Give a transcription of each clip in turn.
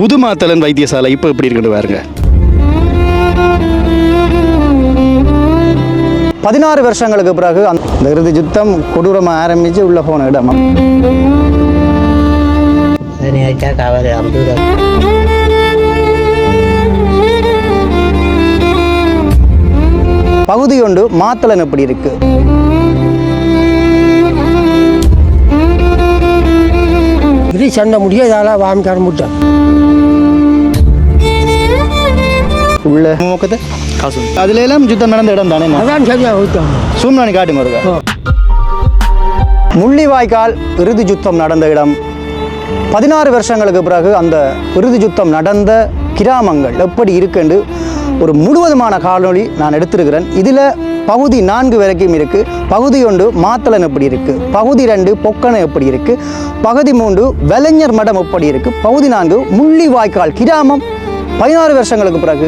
புதுமாத்தலன் வைத்தியசாலை இப்போ எப்படி இருக்குன்னு பாருங்க. 16 வருஷங்களுக்கு பிறகு அந்த இறுதி யுத்தம் கொடூரமாக ஆரம்பித்து உள்ள போன இடம். பகுதி ஒன்று மாத்தலன் எப்படி இருக்கு? சண்டை முடியாதால வாமிக்கார முட்டை உள்ள நோக்கத்தை அதுல எல்லாம் யுத்தம் நடந்த இடம் தானே. அதான் சரியா ஊற்றம் சூம்னானி காட்டுங்க வருங்க. முள்ளிவாய்க்கால் இறுதி யுத்தம் நடந்த இடம். 16 வருஷங்களுக்கு பிறகு அந்த இறுதி யுத்தம் நடந்த கிராமங்கள் எப்படி இருக்குன்னு ஒரு முழுவதுமான காணொளி நான் எடுத்திருக்கிறேன். இதில் பகுதி 4 வரைக்கும் இருக்குது. பகுதி 1 மாத்தலன் எப்படி இருக்குது, பகுதி 2 பொக்கனை எப்படி இருக்குது, பகுதி 3 வெலைஞர் மடம் எப்படி இருக்குது, பகுதி 4 முள்ளிவாய்க்கால் கிராமம் 16 வருஷங்களுக்கு பிறகு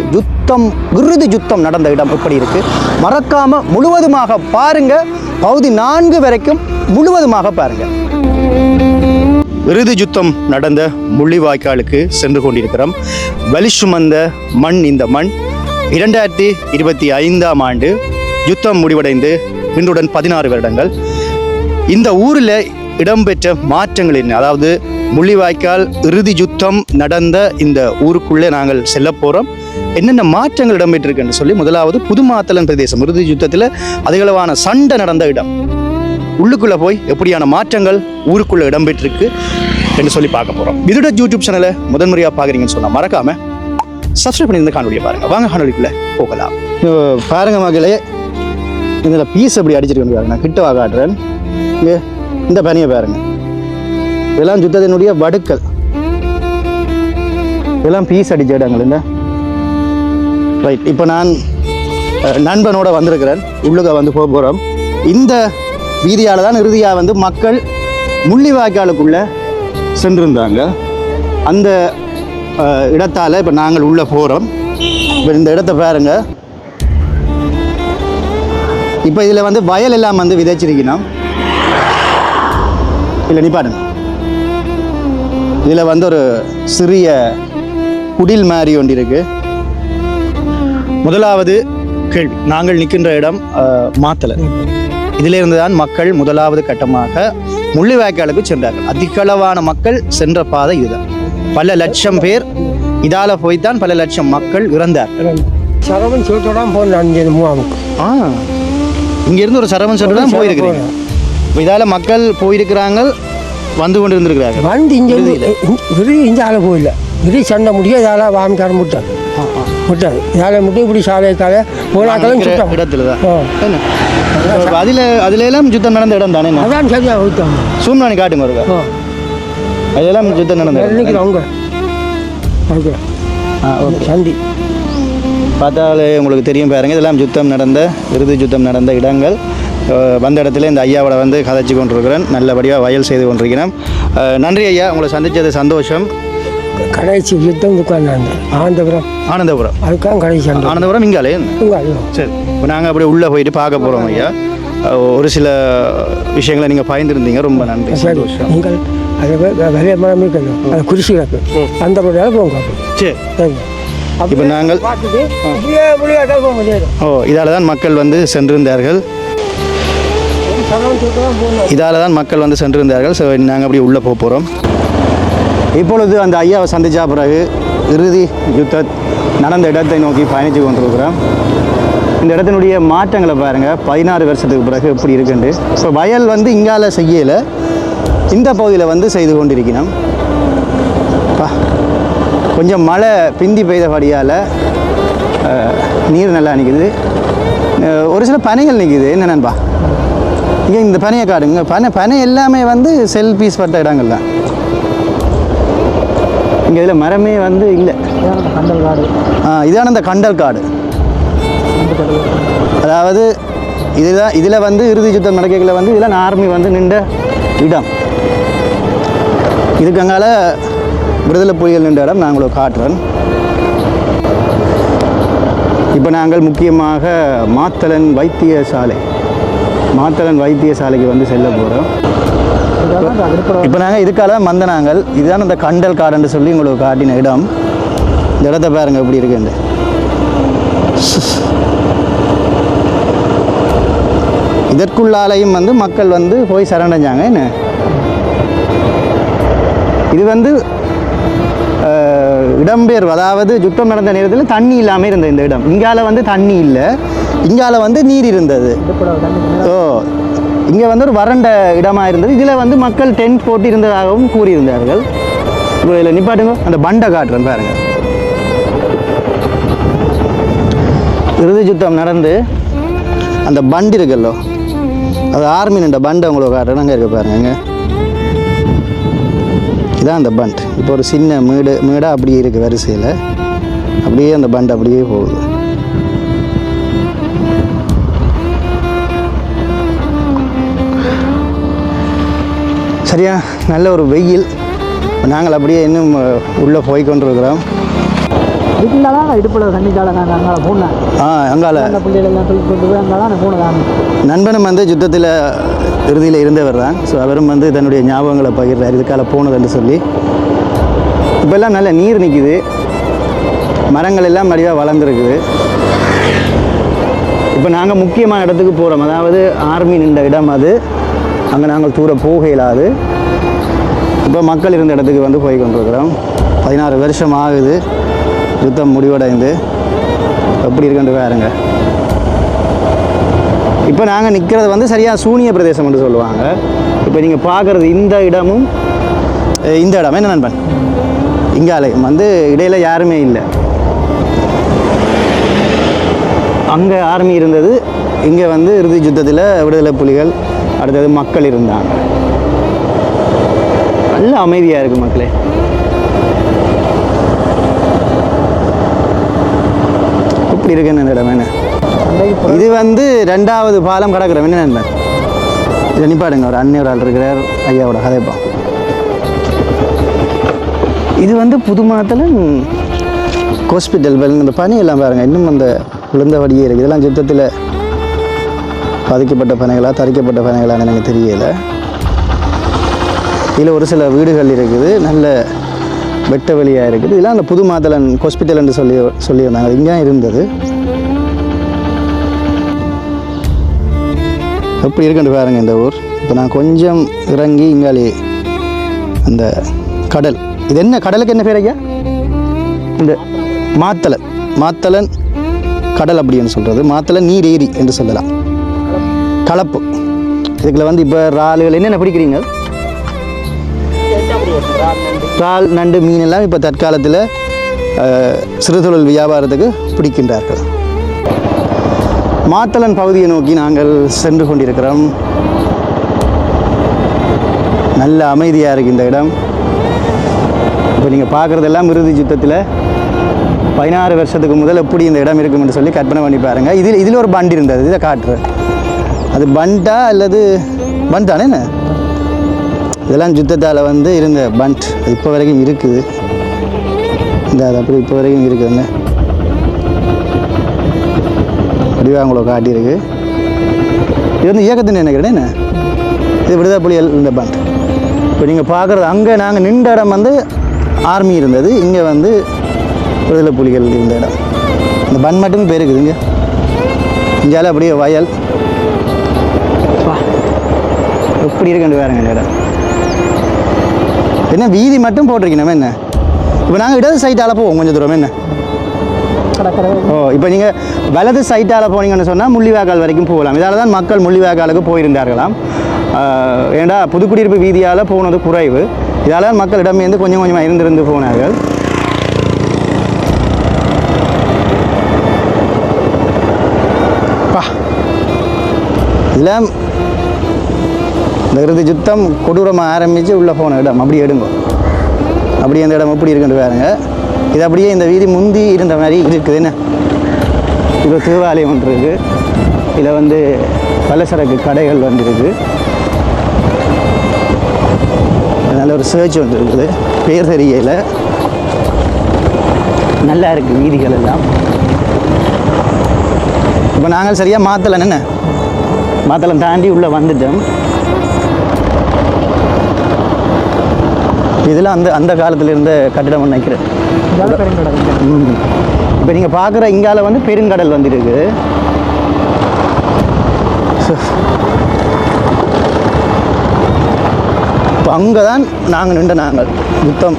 இறுதி யுத்தம் நடந்த இடம் எப்படி இருக்குது. மறக்காமல் முழுவதுமாக பாருங்கள். பகுதி 4 வரைக்கும் முழுவதுமாக பாருங்கள். இறுதி யுத்தம் நடந்த முள்ளிவாய்க்காலுக்கு சென்று கொண்டிருக்கிறோம். வலி சுமந்த மண் இந்த மண். 2025ஆம் ஆண்டு யுத்தம் முடிவடைந்து இன்றுடன் 16 வருடங்கள். இந்த ஊரில் இடம்பெற்ற மாற்றங்கள் என்ன, அதாவது முள்ளிவாய்க்கால் இறுதி யுத்தம் நடந்த இந்த ஊருக்குள்ளே நாங்கள் செல்ல போகிறோம். என்னென்ன மாற்றங்கள் இடம்பெற்றிருக்குன்னு சொல்லி, முதலாவது புதுமாத்தலன் பிரதேசம் இறுதி யுத்தத்தில் அதிகளவான சண்டை நடந்த இடம். உள்ளுக்குள்ளே போய் எப்படியான மாற்றங்கள் ஊருக்குள்ளே இடம்பெற்றிருக்கு என்று சொல்லி பார்க்க போகிறோம். இதோட யூடியூப் சேனலை முதன்முறையாக பார்க்குறீங்கன்னு சொன்னால் மறக்காமல் சப்ஸ்கிரைப் பண்ணி இந்த காணொலியை பாருங்கள். வாங்க காணொலிக்குள்ளே போகலாம். பாருங்கள் மகளே, இதில் பீஸ் எப்படி அடிச்சிருக்கேன்னு பாருங்க. நான் கிட்ட காட்டுறேன். இங்கே இந்த பனியை பாருங்கள். இதெல்லாம் யுத்தத்தினுடைய வடுக்கள். இதெல்லாம் பீஸ் அடிச்ச இடங்கள். இந்த ரைட். இப்போ நான் நண்பனோட வந்திருக்கிறேன். உள்ளுக்க வந்து போக போகிறோம். இந்த வீதியால் தான் இறுதியாக வந்து மக்கள் முள்ளிவாய்க்காலுக்குள்ளே சென்றிருந்தாங்க. அந்த இடத்தால் இப்போ நாங்கள் உள்ளே போகிறோம். இப்போ இந்த இடத்த பாருங்க. இப்போ இதில் வந்து வயல் எல்லாம் வந்து விதைச்சிருக்கணும். இல்லை நிப்பாடுங்க. இதில் வந்து ஒரு சிறிய குடில் மாதிரி ஒன்று இருக்கு. முதலாவது கேள்வி, நாங்கள் நிற்கின்ற இடம் மாத்தலன். இதிலிருந்து தான் மக்கள் முதலாவது கட்டமாக முள்ளிவாய்க்காலுக்கு சென்றார்கள். அதிகளவான மக்கள் சென்ற பாதை இதுதான். பல லட்சம் பேர் இதால போய்த்தான் பல லட்சம் மக்கள் இறந்தார்கள். சரவன் சொல்லிட்டு போனேன். இங்கிருந்து ஒரு சரவன் சொல்லிட்டு தான் போயிருக்கிறீங்க. இதால மக்கள் போயிருக்கிறாங்க, வந்து கொண்டு இருந்திருக்கிறாங்க. வந்து இங்கே ஆளை போயில இறுதி சண்டை முடியாதால வாமிக்கார முட்டை முட்டாது. இதால முட்டை இப்படி சாலைக்கால போனாக்களும் இடத்துல தான். அதுல எல்லாம் யுத்தம் நடந்த இடம் தானே. அதான் சரியா ஊற்றம் சூம்னானி காட்டுங்க வருங்க. அதெல்லாம் யுத்தம் நடந்த அவங்க சண்டி பார்த்தாலே உங்களுக்கு தெரியும் பாருங்க. இதெல்லாம் யுத்தம் நடந்த இறுதி யுத்தம் நடந்த இடங்கள். வந்த இடத்துல இந்த ஐயாவோட வந்து கதைச்சு கொண்டிருக்கிறேன். நல்லபடியாக வயல் செய்து கொண்டிருக்கிறேன். நன்றி ஐயா, உங்களை சந்தித்தது சந்தோஷம். கடைசி யுத்தம் ஆனந்தபுரம் அதுக்காக கடைசி ஆனந்தபுரம் இங்காலே. சரி, இப்போ நாங்கள் அப்படியே உள்ளே போயிட்டு பார்க்க போகிறோம் ஐயா. ஒரு சில விஷயங்களை நீங்கள் பயந்துருந்தீங்க. ரொம்ப நன்றி. நீங்கள் அது வெளியே மரம் இருக்கணும், அது குறிச்சி கிடக்கு அந்த போங்க. சரி, இப்போ நாங்கள் இதால் தான் மக்கள் வந்து சென்றிருந்தார்கள். இதால் தான் மக்கள் வந்து சென்றிருந்தார்கள். ஸோ நாங்கள் அப்படி உள்ளே போக போகிறோம். இப்பொழுது அந்த ஐயாவை சந்தித்த பிறகு இறுதி யுத்தம் நடந்த இடத்தை நோக்கி பயணித்து கொண்டிருக்கிறோம். இந்த இடத்தினுடைய மாற்றங்களை பாருங்கள். 16 வருஷத்துக்கு பிறகு எப்படி இருக்குண்டு. இப்போ வயல் வந்து இங்கால செய்யலை, இந்த பகுதியில் வந்து செய்து கொண்டிருக்கணும். கொஞ்சம் மழை பிந்தி பெய்தபடியால் நீர் நல்லா நிற்குது. ஒரு சில பனைகள் நிற்குது. என்னென்னப்பா இங்கே இந்த பனையை காடுங்க. பனை எல்லாமே வந்து செல்பீஸ் பட்ட இடங்கள் தான். இங்கே இதில் மரமே வந்து இல்லை. கண்டல் காடு. இதான இந்த கண்டல் காடு. அதாவது இதுதான். இதில் வந்து இறுதி யுத்தம் நடக்கல வந்து இதில் ஆர்மி வந்து நின்ற இடம். இதுக்கு அங்கால விடுதலை புலிகள் நின்ற இடம் நான் உங்களுக்கு காட்டுறேன். இப்போ நாங்கள் முக்கியமாக மாத்தலன் வைத்தியசாலைக்கு வந்து செல்ல போகிறோம். இப்போ நாங்கள் இதுக்காக தான் வந்த நாங்கள் இதுதான் அந்த கண்டல் காடுன்னு சொல்லி உங்களுக்கு காட்டின இடம். இந்த இடத்த பாருங்க எப்படி இருக்குன்னு. இதற்குள்ளாலையும் வந்து மக்கள் வந்து போய் சரணடைஞ்சாங்க. என்ன இது வந்து இடம்பெயர்வு, அதாவது யுத்தம் நடந்த நேரத்தில் தண்ணி இல்லாமல் இருந்த இந்த இடம். இங்கால வந்து தண்ணி இல்லை, இங்கால வந்து நீர் இருந்தது. ஓ, இங்கே வந்து ஒரு வறண்ட இடமாக இருந்தது. இதில் வந்து மக்கள் டென்ட் போட்டு இருந்ததாகவும் கூறியிருந்தார்கள். இப்போ இதில் நிப்பாட்டுங்க, அந்த பண்டை காட்டுறேன் பாருங்க. இறுதி யுத்தம் நடந்து அந்த பண்டு இருக்குல்லோ, அது ஆர்மி நின்ற பண்டை உங்களுக்கு காட்டுறேன். அங்கே இருக்க பாருங்க. இதான் அந்த பண்ட். இப்போ ஒரு சின்ன மேடாக அப்படியே இருக்குது வரிசையில். அப்படியே அந்த பண்ட் அப்படியே போகுது. சரியா, நல்ல ஒரு வெயில். நாங்கள் அப்படியே இன்னும் உள்ளே போய் கொண்டிருக்கிறோம். இடுப்பில் தண்ணி காலம் அங்கே போனேன். அங்கால பிள்ளைகளெல்லாம் கொண்டு போய் அங்கே தான் போனேன். நண்பனும் வந்து யுத்தத்தில் இறுதியில் இருந்தவர் தான். ஸோ அவரும் வந்து தன்னுடைய ஞாபகங்களை பகிர்றார், இதுக்கால போனதுன்னு சொல்லி. இப்போல்லாம் நல்ல நீர் நிற்கிது, மரங்கள் எல்லாம் மடிவாக வளர்ந்துருக்குது. இப்போ நாங்கள் முக்கியமான இடத்துக்கு போகிறோம், அதாவது ஆர்மி நின்ற இடம் அது. அங்கே நாங்கள் தூர போக இயலாது. இப்போ மக்கள் இருந்த இடத்துக்கு வந்து போய் கொண்டிருக்கிறோம். 16 வருஷம் ஆகுது யுத்தம் முடிவடைந்து. எப்படி இருக்குன்னு பாருங்க. இப்போ நாங்கள் நிற்கிறது வந்து சரியாக சூனிய பிரதேசம் என்று சொல்லுவாங்க. இப்போ நீங்கள் பார்க்குறது இந்த இடமும் இந்த இடம் என்ன நண்பன், இங்காலே வந்து இடையில் யாருமே இல்லை. அங்கே ஆர்மி இருந்தது, இங்கே வந்து இறுதி யுத்தத்தில் விடுதலை புலிகள், அடுத்தது மக்கள் இருந்தாங்க. நல்ல அமைதியாக இருக்குது மக்களே. எப்படி இருக்குன்னு இந்த இடம் என்ன. இது வந்து 2வது பாலம் கிடக்குறோம். என்ன நண்பன், இதை நிப்பாடுங்க. ஒரு அன்னையோட ஆள் இருக்கிறார், ஐயாவோட கதைப்பா. இது வந்து புதுமாத்தல ஹாஸ்பிட்டல் இந்த பனியெல்லாம் பாருங்கள், இன்னும் அந்த விழுந்தபடியே இருக்குது. இதெல்லாம் யுத்தத்தில் பாதிக்கப்பட்ட பனைகளா தரிக்கப்பட்ட பனைகளான்னு எனக்கு தெரியலை. இதில் ஒரு சில வீடுகள் இருக்குது, நல்ல வெட்ட வெளியாக இருக்குது. இதெல்லாம் அந்த புது மாத்தலன் ஹாஸ்பிட்டல் என்று சொல்லியிருந்தாங்க. அது இங்கே இருந்தது. எப்படி இருக்குன்னு பாருங்கள் இந்த ஊர். இப்போ நான் கொஞ்சம் இறங்கி இங்காலே அந்த கடல், இது என்ன கடலுக்கு என்ன பேர் ஐயா? இந்த மாத்தலன் கடல் அப்படின்னு சொல்கிறது. மாத்தலன் நீர் ஏரி என்று சொல்லலாம். கலப்பு இதுக்குள்ள வந்து இப்போ இறால்கள் என்னென்ன பிடிக்கிறீங்க? இறால், நண்டு, மீன் எல்லாம் இப்போ தற்காலத்தில் சிறுதொழில் வியாபாரத்துக்கு பிடிக்கின்றார்கள். மாத்தலன் பகுதியை நோக்கி நாங்கள் சென்று கொண்டிருக்கிறோம். நல்ல அமைதியாக இருக்குது இந்த இடம். இப்போ நீங்கள் பார்க்குறதெல்லாம் இறுதி யுத்தத்தில் 16 வருஷத்துக்கு முதல் எப்படி இந்த இடம் இருக்கும்னு சொல்லி கற்பனை பண்ணி பாருங்கள். இதில் ஒரு பண்ட் இருந்தது, இதை காட்டுறேன். அது பண்டா அல்லது பண்ட் தானே என்ன? இதெல்லாம் யுத்தத்தால் வந்து இருந்த பண்ட், இப்போ வரைக்கும் இருக்குது. இந்த அது அப்படி இப்போ வரைக்கும் இருக்குதுங்க. வடிவாக உங்களை காட்டியிருக்கு. இது வந்து இயக்கத்தின் நினைக்கிறேன் என்ன, இது விடுதலை புலிகள் இந்த பண்ட். இப்போ நீங்கள் பார்க்குறது அங்கே நாங்கள் நின்ற இடம் வந்து ஆர்மி இருந்தது, இங்கே வந்து விடுதலை புலிகள் இருந்த இடம். இந்த பண்ட் மட்டுமே இப்போ இருக்குதுங்க. இங்கால அப்படியே வயல். எப்படி இருக்குன்னு பாருங்க இந்த இடம். என்ன வீதி மட்டும் போட்டிருக்கணும் என்ன. இப்போ நாங்கள் இடது சைட்டால் போவோம் கொஞ்சம் தூரம் என்ன. ஓ, இப்போ நீங்கள் வலது சைட்டால் போனீங்கன்னு சொன்னால் முள்ளிவாய்க்கால் வரைக்கும் போகலாம். இதால் தான் மக்கள் முள்ளிவாய்க்காலுக்கு போயிருந்தார்களாம். ஏண்டா புதுக்குடியிருப்பு வீதியால் போனது குறைவு, இதால் தான் மக்கள் இடமேந்து கொஞ்சம் கொஞ்சமாக இருந்திருந்து போனார்கள். இதில் இந்த இறுதி யுத்தம் கொடூரமாக ஆரம்பித்து உள்ளே போன இடம். அப்படி எடுங்க, அப்படி அந்த இடம் எப்படி இருக்குன்னு பாருங்க. இது அப்படியே இந்த வீதி முந்தி இருந்த மாதிரி இருக்குது என்ன. இப்போ தேவாலயம் ஒன்று இருக்குது, இதில் வந்து பலசரக்கு கடைகள் வந்துருக்கு. நல்ல ஒரு சர்ச் ஒன்று இருக்குது, பேர் தெரியல. நல்லா இருக்குது வீதிகள் எல்லாம். இப்போ நாங்கள் சரியாக மாத்தலன் தாண்டி உள்ளே வந்துட்டோம். இதெல்லாம் அந்த அந்த காலத்தில் இருந்த கட்டிடம் நினைக்கிறேன். இப்போ நீங்கள் பார்க்குற இங்கால வந்து பெருங்கடல் வந்துருக்கு. இப்போ அங்கே தான் நாங்கள் நின்ற நாங்கள் யுத்தம்.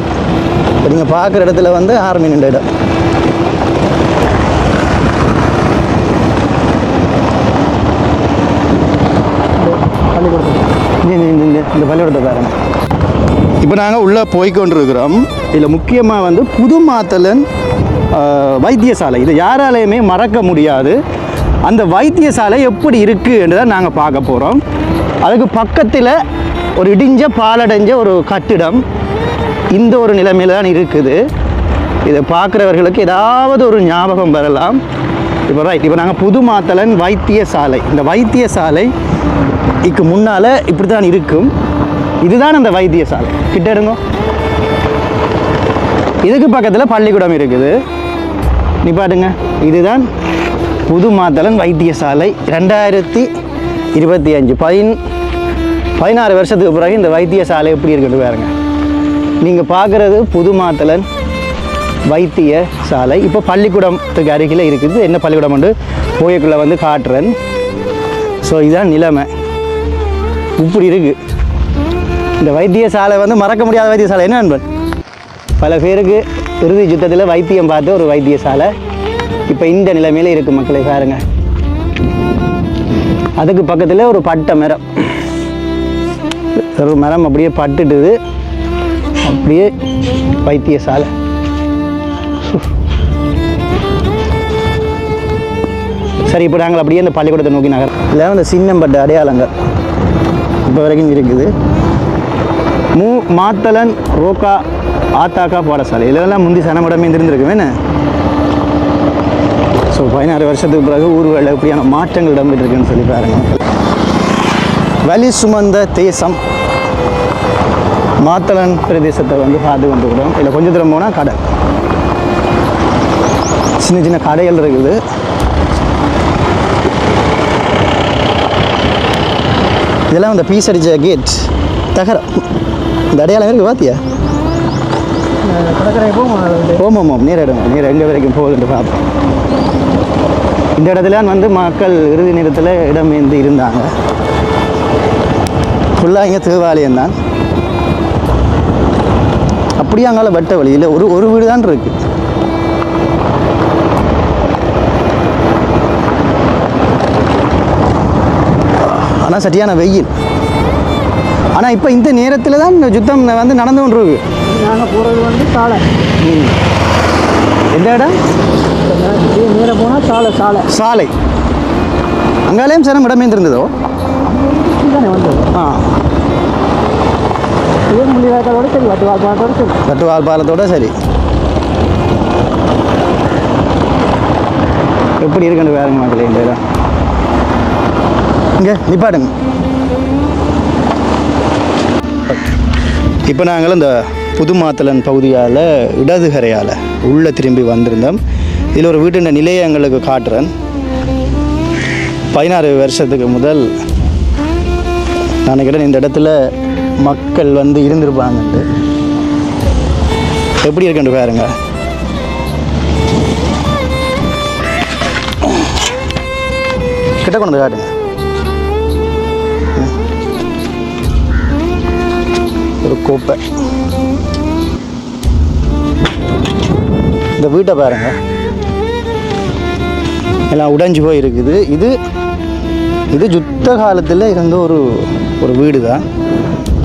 இப்போ நீங்கள் பார்க்குற இடத்துல வந்து ஆர்மி நின்ற இடம். இந்த பள்ளிக்கூடத்தை பாருங்க. இப்போ நாங்கள் உள்ளே போய்கொண்டிருக்கிறோம். இதில் முக்கியமாக வந்து புதுமாத்தலன் வைத்தியசாலை, இது யாராலையுமே மறக்க முடியாது. அந்த வைத்தியசாலை எப்படி இருக்குன்றதை நாங்கள் பார்க்க போகிறோம். அதுக்கு பக்கத்தில் ஒரு இடிஞ்ச பாலடைஞ்ச ஒரு கட்டிடம் இந்த ஒரு நிலைமையில் தான் இருக்குது. இதை பார்க்குறவர்களுக்கு ஏதாவது ஒரு ஞாபகம் வரலாம். இப்போ ரைட், இப்போ நாங்கள் புதுமாத்தலன் வைத்தியசாலை, இந்த வைத்தியசாலை இதுக்கு முன்னால் இப்படி தான் இருக்கும். இதுதான் அந்த வைத்தியசாலை. கிட்ட இருங்க. இதுக்கு பக்கத்தில் பள்ளிக்கூடம் இருக்குது. நீ பாருங்க, இதுதான் புதுமாத்தலன் வைத்தியசாலை. 2025 16 வருஷத்துக்கு பிறகு இந்த வைத்தியசாலை எப்படி இருக்குன்னு பாருங்க. நீங்கள் பார்க்குறது புதுமாத்தலன் வைத்தியசாலை. இப்போ பள்ளிக்கூடத்துக்கு அருகில் இருக்குது. என்ன பள்ளிக்கூடம் வந்து போயக்குள்ளே வந்து காட்டுறேன். ஸோ இதுதான் நிலைமை. இப்படி இருக்குது இந்த வைத்தியசாலை. வந்து மறக்க முடியாத வைத்தியசாலை. என்ன நண்பன், பல பேருக்கு இறுதி யுத்தத்தில் வைத்தியம் பார்த்து ஒரு வைத்தியசாலை இப்போ இந்த நிலைமையில் இருக்குது. மக்களை பாருங்க, அதுக்கு பக்கத்தில் ஒரு பட்டை மரம், ஒரு மரம் அப்படியே பட்டுட்டுது. அப்படியே வைத்தியசாலை. சரி, இப்போ நாங்கள் அப்படியே இந்த பள்ளிக்கூடத்தை நோக்கி நகர். இல்லை அந்த சின்னம்பட்ட அடையாளங்கள் இப்போ வரைக்கும் இருக்குது. மாத்தலன் ரோக்கா ஆத்தாக்கா பாடசாலை, இதெல்லாம் முந்தி சனமிடமே இருந்திருக்குமே. ஸோ 16 வருஷத்துக்கு பிறகு ஊர்களில் எப்படியான மாற்றங்கள் இடம்பெற்றிருக்குன்னு சொல்லி பாருங்க. வலி சுமந்த தேசம் மாத்தலன் பிரதேசத்தை வந்து பார்த்து கொண்டுக்கிறோம். இல்லை கொஞ்சம் தூரம் போனால் கடை, சின்ன சின்ன கடைகள் இருக்குது. இதெல்லாம் அந்த பீஸ் அடித்த கேட் தகரம். இந்த அடையாளம் இருக்குது பார்த்தியா? ஓமோமோம் நீரிடம் நீர் எங்கே வரைக்கும் போகுதுன்னு பார்ப்போம். இந்த இடத்துல வந்து மக்கள் இறுதி நேரத்தில் இடம் இருந்தாங்க. ஃபுல்லாக இங்கே தேவாலயம் தான். அப்படியே அங்கால வெட்ட வழியில் ஒரு வீடு தான் இருக்குது. ஆனால் சரியான வெயில். ஆனால் இப்போ இந்த நேரத்தில் தான் இந்த யுத்தம் வந்து நடந்து கொண்டிருக்கு. நாங்கள் போகிறது வந்து சாலை. எந்த இடம்? நேரம் போனால் சாலை. சாலை அங்காலேயும் சில இடமே இருந்ததோ? தானே வந்தது. முள்ளிவாய்க்காலோட சரி, வட்டுவால் பாலத்தோட சரி. வட்டுவால் பாலத்தோட சரி. எப்படி இருக்குன்னு பாருங்க மக்களே. இந்த இடம் இங்கே நிப்பாடுங்க. இப்போ நாங்கள் இந்த புதுமாத்தலன் பகுதியால் இடதுகரையால் உள்ளே திரும்பி வந்திருந்தோம். இதில் ஒரு வீட்டின் நிலையை எங்களுக்கு காட்டுறேன். 16 வருஷத்துக்கு முதல் நான் நினைக்கிறேன் இந்த இடத்துல மக்கள் வந்து இருந்திருப்பாங்கன்ட்டு. எப்படி இருக்குன்னு பாருங்க. கிட்ட கொண்டு வந்து காட்டுங்க. ஒரு கோப்பை. இந்த வீட்டை பாருங்க, எல்லாம் உடைஞ்சு போய் இருக்குது. இது யுத்த காலத்தில் இருந்த ஒரு வீடு தான்.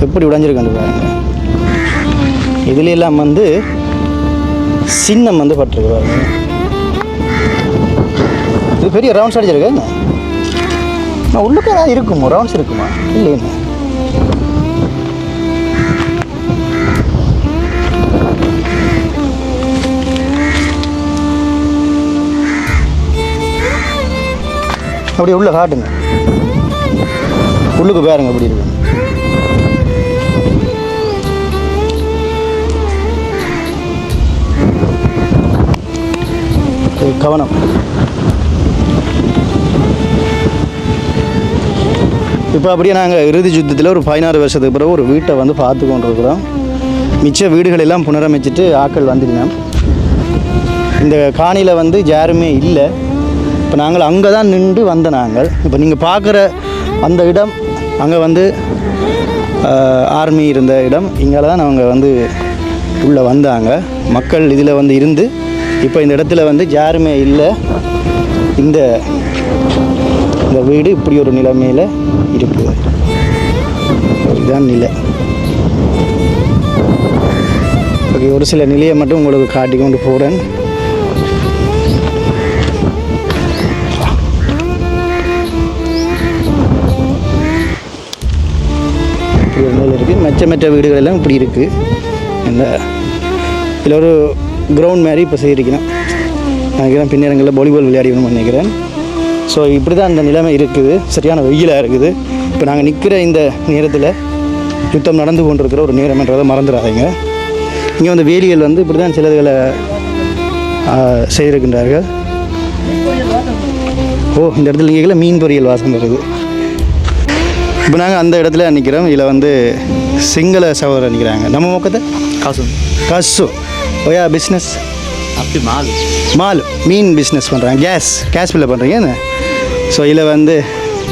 எப்படி உடைஞ்சிருக்கான்னு பாருங்க. இதுல எல்லாம் வந்து சின்னம் வந்து பட்டிருக்கு பாருங்க. இது பெரிய ரவுண்ட்ஸ் அடிச்சிருக்கேன். நான் உள்ளுக்கு ஏதாவது இருக்குமோ, ரவுண்ட்ஸ் இருக்குமா? இல்லைன்னு அப்படியே உள்ள காட்டுங்க. உள்ளுக்கு பாருங்க எப்படி இருக்கு. கவனம். இப்போ அப்படியே நாங்கள் இறுதி யுத்தத்தில் ஒரு 16 வருஷத்துக்கு பிறகு ஒரு வீட்டை வந்து பார்த்து கொண்டிருக்கிறோம். மிச்ச வீடுகள் எல்லாம் புனரமைச்சிட்டு ஆட்கள் வந்துடுங்க. இந்த காணியில் வந்து யாருமே இல்லை. இப்போ நாங்கள் அங்கே தான் நின்று வந்த நாங்கள். இப்போ நீங்கள் பார்க்குற அந்த இடம் அங்கே வந்து ஆர்மி இருந்த இடம். இங்கே தான் அவங்க வந்து உள்ளே வந்தாங்க. மக்கள் இதில் வந்து இருந்து இப்போ இந்த இடத்துல வந்து யாருமே இல்லை. இந்த இந்த வீடு இப்படி ஒரு நிலைமையில் இருக்குது. இதுதான் நிலை. ஓகே, ஒரு சில நிலையை மட்டும் உங்களுக்கு காட்டி கொண்டு போகிறேன். இப்படி ஒரு நிலை இருக்குது. மற்ற வீடுகள் எல்லாம் இப்படி இருக்குது. இந்த இதில் ஒரு கிரவுண்ட் மாதிரி இப்போ செய்திருக்கிறேன். நினைக்கிறேன் பின்னரங்களில் வாலிபால் விளையாடிக்கணும்னு நினைக்கிறேன். ஸோ இப்படி தான் அந்த நிலைமை இருக்குது. சரியான வெயிலாக இருக்குது. இப்போ நாங்கள் நிற்கிற இந்த நேரத்தில் யுத்தம் நடந்து கொண்டிருக்கிற ஒரு நேரம் என்றதை மறந்துடாதீங்க. இங்கே வந்து வேலிகள் வந்து இப்படி தான் சிலதுகளை செய்திருக்கின்றார்கள். இந்த இடத்துல இங்கே மீன் பொரியல் வாசம் வருது. இப்போ நாங்கள் அந்த இடத்துல நிற்கிறோம். இதில் வந்து சிங்கள சகோதரர் நிற்கிறாங்க. நம்ம பக்கத்தை காசு ஓயா பிஸ்னஸ் அப்படி மால் மீன் பிஸ்னஸ் பண்ணுறாங்க. கேஸ் பில்லை பண்ணுறீங்க என்ன? ஸோ இதில் வந்து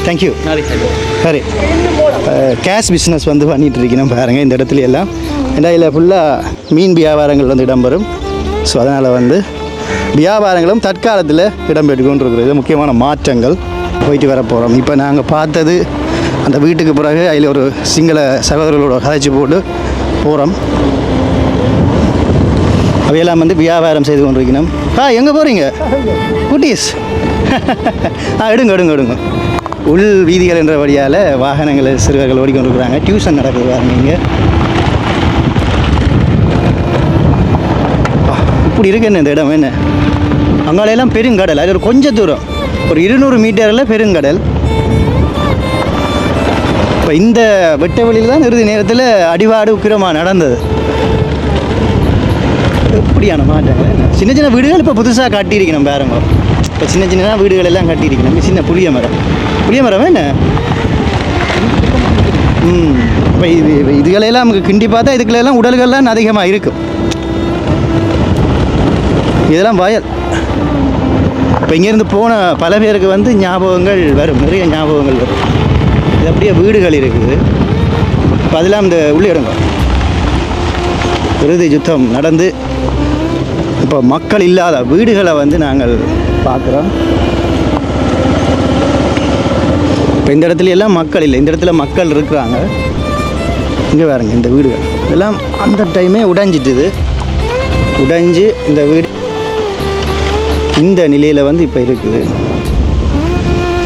தேங்க்யூ சரி கேஷ் பிஸ்னஸ் வந்து பண்ணிகிட்டு இருக்கணும் பாருங்கள் இந்த இடத்துல எல்லாம். ஏன்னா இதில் ஃபுல்லாக மீன் வியாபாரங்கள் வந்து இடம்பெறும். ஸோ அதனால் வந்து வியாபாரங்களும் தற்காலத்தில் இடம்பெற்று கொண்டு இருக்கிறது. முக்கியமான மாற்றங்கள் போயிட்டு வர போகிறோம். இப்போ நாங்கள் பார்த்தது அந்த வீட்டுக்கு பிறகு அதில் ஒரு சிங்கள சகோதரர்களோட கதைச்சி போட்டு போகிறோம். அவையெல்லாம் வந்து வியாபாரம் செய்து கொண்டிருக்கணும். எங்கே போகிறீங்க குட்டீஸ்? எடுங்க உள் வீதிகள் என்ற வழியால் வாகனங்களை சிறுவர்கள் ஓடிக்கொண்டிருக்கிறாங்க. டியூஷன் நடக்குது பாருங்க. இங்கே இப்படி இருக்கு என்ன இந்த இடம் என்ன? அங்காலையெல்லாம் பெருங்கடல். அது ஒரு கொஞ்சம் தூரம் ஒரு 200 மீட்டரில் பெருங்கடல். இப்போ இந்த வெட்ட வழியில் தான் இறுதி நேரத்தில் அடிவாடு உக்கிரமாக நடந்தது. எப்படியான மாற்றங்கள் என்ன? சின்ன வீடுகள் இப்போ புதுசாக கட்டியிருக்கணும் பாருங்க. இப்போ சின்ன வீடுகள் எல்லாம் கட்டியிருக்கணும். சின்ன புளிய மரம் என்ன? இப்போ இதுகளெல்லாம் நமக்கு கிண்டி பார்த்தா இதுக்குள்ளெல்லாம் உடல்கள்லாம் அதிகமாக இருக்கும். இதெல்லாம் வயல். இப்போ இங்கேருந்து போன பல பேருக்கு வந்து ஞாபகங்கள் வரும், நிறைய ஞாபகங்கள் வரும். இது அப்படியே வீடுகள் இருக்குது. இப்போ அதெல்லாம் இந்த உள்ளே இடங்க இறுதி யுத்தம் நடந்து இப்போ மக்கள் இல்லாத வீடுகளை வந்து நாங்கள் பார்க்குறோம். இப்போ இந்த இடத்துல எல்லாம் மக்கள் இல்லை. இந்த இடத்துல மக்கள் இருக்கிறாங்க. இங்கே பாருங்க இந்த வீடுகள் எல்லாம் அந்த டைமே உடைஞ்சிட்டுது. உடைஞ்சு இந்த வீடு இந்த நிலையில் வந்து இப்போ இருக்குது.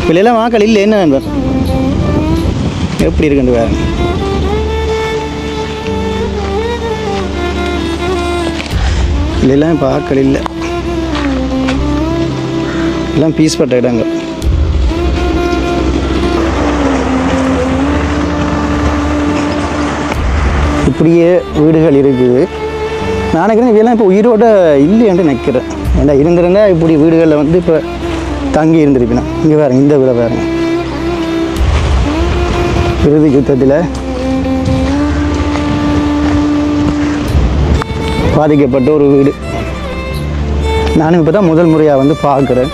இப்போ எல்லாம் மக்கள் இல்லை. என்ன நண்பர் எப்படி இருக்குன்னு பாருங்க. இல்லைலாம் இப்போ ஆட்கள் இல்லை. எல்லாம் பீஸ்பட்ட இடங்கள். இப்படியே வீடுகள் இருக்குது. நான் நினைக்கிறேன் இதெல்லாம் இப்போ உயிரோட இல்லைன்ட்டு நினைக்கிறேன். ஏன்னா இருந்திருந்தா இப்படி வீடுகளில் வந்து இப்போ தங்கி இருந்திருப்பினா. இங்கே பாருங்க இந்த வீடை பாருங்க. இறுதி யுத்தத்தில் பாதிக்கப்பட்ட ஒரு வீடு. நானும் இப்போ தான் முதல் முறையாக வந்து பார்க்குறேன்.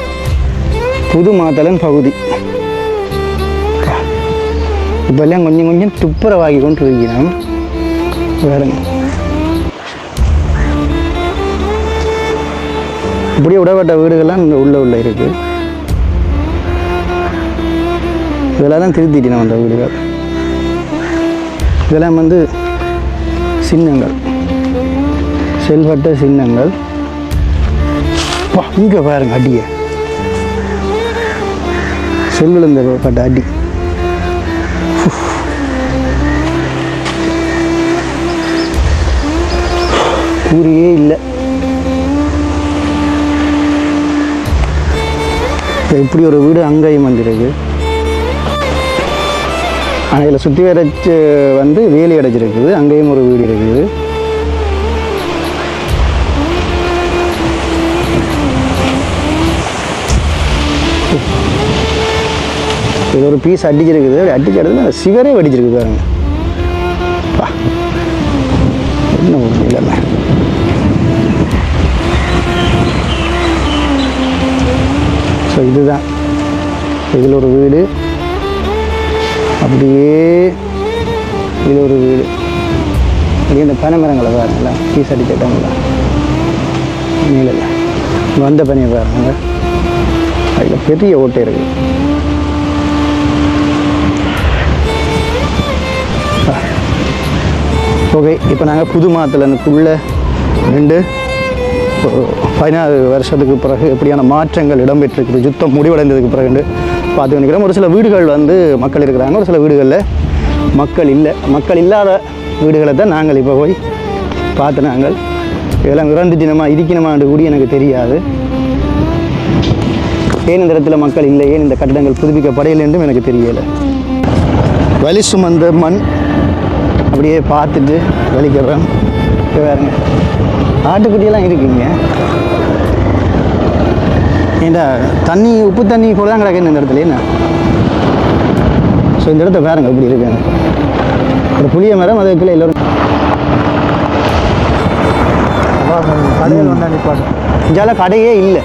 புது மாத்தளன் பகுதி. இப்போல்லாம் கொஞ்சம் துப்புரவாகி கொண்டு இருக்கிறோம். வேறுங்க இப்படியே விடப்பட்ட வீடுகள்லாம் இந்த உள்ள இருக்குது. இதெல்லாம் தான் திருத்திட்டோம் அந்த வீடுகள். இதெல்லாம் வந்து சின்னங்கள், செல்வட்ட சின்னங்கள். இங்கே பாருங்க அடியை செல்விழந்தப்பட்ட அடி. ஊரியே இல்லை. இப்படி ஒரு வீடு அங்கேயும் வந்துருக்கு. ஆனால் இதில் சுற்றி வரைச்சு வந்து வேலி அடைச்சிருக்குது. அங்கேயும் ஒரு வீடு இருக்குது. இது ஒரு பீஸ் அடிச்சிருக்குது. அடிச்ச இடத்துல சிவரே வெடிச்சிருக்கு பாருங்க. என்ன இதில் ஒரு வீடு, அப்படியே இதில் ஒரு வீடு, அப்படியே இந்த பனை மரங்களை பாருங்களா, பீஸ் அடிச்சிட்டாங்களா நீல வந்த பனியை பாருங்க, அதில் பெரிய ஓட்டை இருக்குது. ஓகே, இப்போ நாங்கள் புது மாத்தலனுக்குள்ளே நின்று 16 வருஷத்துக்கு பிறகு எப்படியான மாற்றங்கள் இடம்பெற்றிருக்குது, யுத்தம் முடிவடைந்ததுக்கு பிறகு பார்த்து நினைக்கிறோம். ஒரு சில வீடுகள் வந்து மக்கள் இருக்கிறாங்க, ஒரு சில வீடுகளில் மக்கள் இல்லாத வீடுகளை தான் நாங்கள் இப்போ போய் பார்த்து நாங்கள் இதெல்லாம் இறந்துட்டினமா இருக்கணுமான்னு கூடி எனக்கு தெரியாது. ஏன் இந்த இடத்துல மக்கள் இல்லை, ஏன் இந்த கட்டிடங்கள் புதுப்பிக்கப்படையில்லை என்றும் எனக்கு தெரியலை. வலி சுமந்த மண் அப்படியே பார்த்துட்டு வலிக்கிறேன். வேறுங்க ஆட்டுக்குட்டியெல்லாம் இருக்குங்க. ஏண்டா தண்ணி உப்பு தண்ணி கூட தான் கிடக்குன்னு இந்த இடத்துல என்ன. ஸோ இந்த இடத்த பாருங்க எப்படி இருக்கு. ஒரு புளிய மரம் அதுக்குள்ள எல்லோரும் கடையில் வந்தா நிற்பாங்க. இஞ்சால கடையே இல்லை.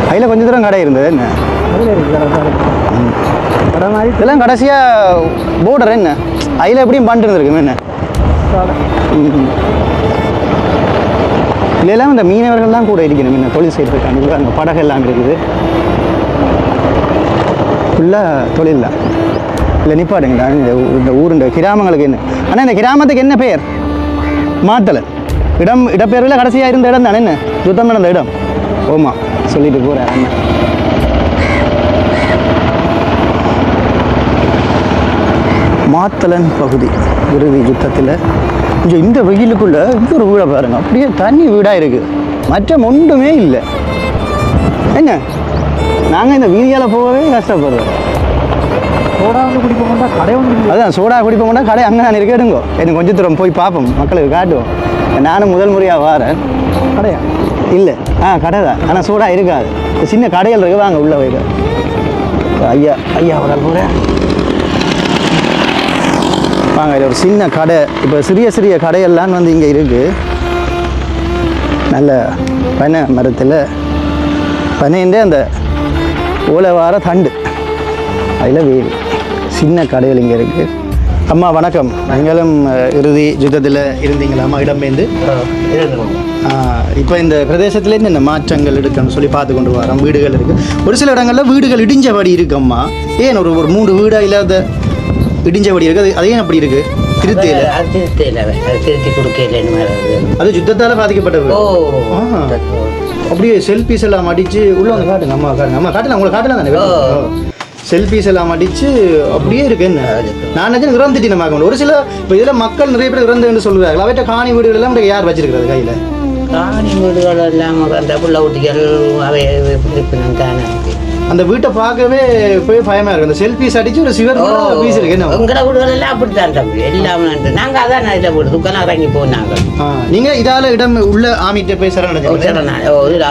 அதில் கொஞ்சம் தூரம் கடை இருந்தது என்ன கடை மாதிரி இதெல்லாம் கடைசியாக போர்டர் என்ன அதில் எப்படியும் பண்ணிட்டு இருந்திருக்கு என்ன. இல்லைலாம் இந்த மீனவர்கள் தான் கூட இருக்கணும் என்ன தொழில் செய்திருக்காங்க. அங்கே படகு எல்லாம் இருக்குது, ஃபுல்லாக தொழில் தான். இல்லை நிப்பாடுங்களா இந்த ஊர் இந்த கிராமங்களுக்கு என்ன. ஆனால் இந்த கிராமத்துக்கு என்ன பெயர்? மாத்தலன். இடப்பெயர்வில் கடைசியாக இருந்த இடம் தானே என்ன யுத்தம் நடந்த இடம். ஓமா சொல்லிட்டு போகிறேன் அண்ணன். மாத்தலன் பகுதி இறுதி யுத்தத்தில் கொஞ்சம் இந்த வெயிலுக்குள்ளே இது ஒரு வீடை பாருங்கள், அப்படியே தண்ணி வீடாக இருக்குது, மற்ற ஒன்றுமே இல்லை என்ன. நாங்கள் இந்த வீதியால் போகவே கஷ்டப்படுறோம். சோடா வந்து குடிப்போம்னா கடை வந்து அதுதான் சோடா குடிப்போம்னா கடை அங்கே நான் இருக்கேடுங்கோ. எனக்கு கொஞ்சம் தூரம் போய் பார்ப்போம், மக்களுக்கு காட்டுவோம். நானும் முதல் முறையாக வாரேன். கடையா இல்லை, கடை தான், ஆனால் சோடா இருக்காது. சின்ன கடைகள் இருக்கு, வாங்க உள்ளே வைக்க. ஐயா உடல் போகிறேன் வாங்க. இது ஒரு சின்ன கடை. இப்போ சிறிய கடையெல்லாம் வந்து இங்கே இருக்குது. நல்ல பனை மரத்தில் பனைண்டே அந்த ஓலை வார தண்டு அதில் வேறு சின்ன கடைகள் இங்கே இருக்குது. அம்மா வணக்கம். நீங்களும் இறுதி யுத்தத்தில் இருந்தீங்களாம்மா இடம்பெயர்ந்து? இப்போ இந்த பிரதேசத்தில் என்னென்ன மாற்றங்கள் இருக்குன்னு சொல்லி பார்த்து கொண்டு வரோம். வீடுகள் இருக்குது, ஒரு சில இடங்களில் வீடுகள் இடிஞ்சபடி இருக்கும்மா. ஏன் ஒரு 3 வீடாக இல்லாத இடிஞ்சபடி இருக்குது, அது ஏன் அப்படி இருக்குது? திருத்தி கொடுக்கல, அது யுத்தத்தால் பாதிக்கப்பட்ட வீடு. அப்படியே செல்ஃபீஸ் எல்லாம் அடித்து உள்ள வந்து காட்டுங்க. அம்மா காட்டலாம், உங்களை காட்டலாம் தானே. செல்ஃபீஸ் எல்லாம் அடித்து அப்படியே இருக்கு என்ன. நான் நினைச்சு இறந்துட்டு நம்ம ஒரு சில இப்போ இதில் மக்கள் நிறைய பேர் இறந்துன்னு சொல்லுவாங்க. அவற்ற காணி வீடுகள் எல்லாம் யார் வச்சிருக்கிறது கையில்? காணி வீடுகள் எல்லாம் அந்த புள்ள ஊட்டிகள் அவை தானே. அந்த வீட்டை பார்க்கவே போய் பயமா இருக்கு. அந்த செல்ஃபீஸ் அடிச்சு ஒரு சிவர் பீஸ் இருக்கு என்ன. உங்களோட வீடுகள் எல்லாம் அப்படித்தான் தம்பி, எல்லாம் நாங்கள் அதான் இதில் வீடு துக்கம் இறங்கி போனாங்க. நீங்கள் இதால் இடம் உள்ள ஆமிட்ட போய்